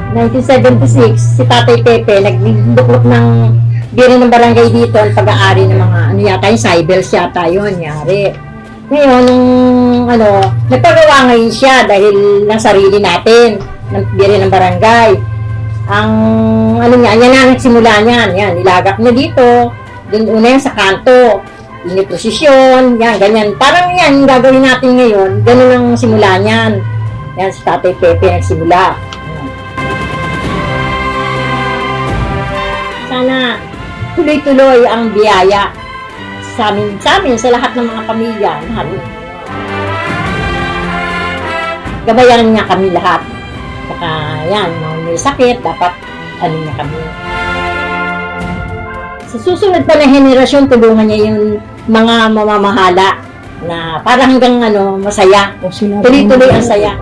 1976, si Tatay Pepe nagduklok ng biro ng barangay dito ang pag-aari ng mga ano yata yung Cybels yata yun yari. Ngayon, nung nagpagawa ngayon siya dahil ng sarili natin ng biro ng barangay. Ang yan na nagsimula niyan, yan, nilagak niya dito, dun una yan sa kanto, iniprosisyon, yan, ganyan. Parang yan, yung gagawin natin ngayon, ganun ang simula niyan. Yan, si Tatay Pepe nagsimula. Sana tuloy-tuloy ang biyaya sa amin, sa lahat ng mga pamilya. Gabayan niya kami lahat. Saka yan, may sakit, dapat niya kami. Sa susunod pa na henerasyon, tulungan niya yung mga mamamahala na para hanggang masaya. Tuloy-tuloy ang saya.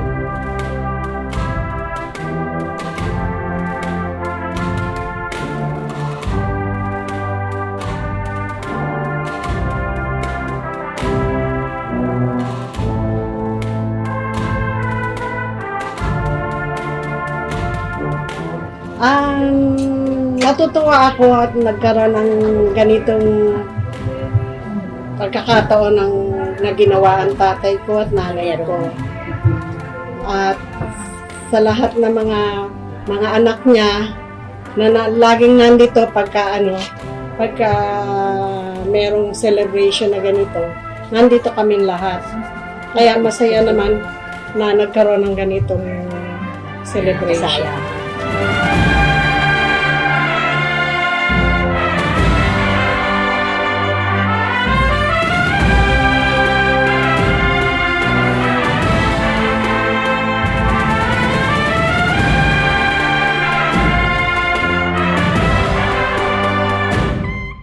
Natutuwa ako at nagkaroon ng ganitong pagkakataon na ginawa ang tatay ko at nanay ko. At sa lahat ng mga anak niya na laging nandito pagka merong celebration na ganito, nandito kaming lahat. Kaya masaya naman na nagkaroon ng ganitong celebration.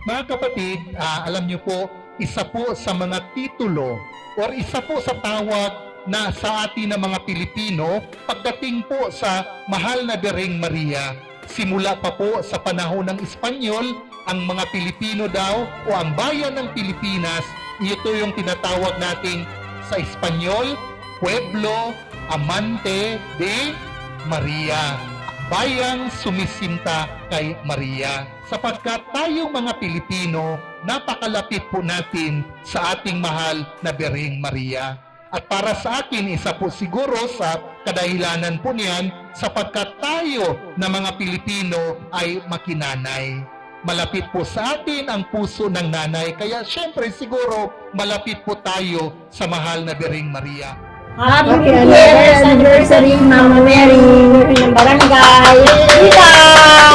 Mga kapatid, alam niyo po, isa po sa mga titulo or isa po sa tawag na sa atin ng mga Pilipino pagdating po sa mahal na Birheng Maria. Simula pa po sa panahon ng Espanyol, ang mga Pilipino daw o ang bayan ng Pilipinas, ito yung tinatawag nating sa Espanyol, Pueblo Amante de Maria. Bayang sumisinta kay Maria. Sapagkat tayong mga Pilipino, napakalapit po natin sa ating mahal na Birheng Maria. At para sa akin, isa po siguro sa kadahilanan po niyan, sapagkat tayo na mga Pilipino ay makinanay. Malapit po sa atin ang puso ng nanay, kaya syempre siguro malapit po tayo sa mahal na Birheng Maria. Happy anniversary, Mama Mary, ng barangay. Viva!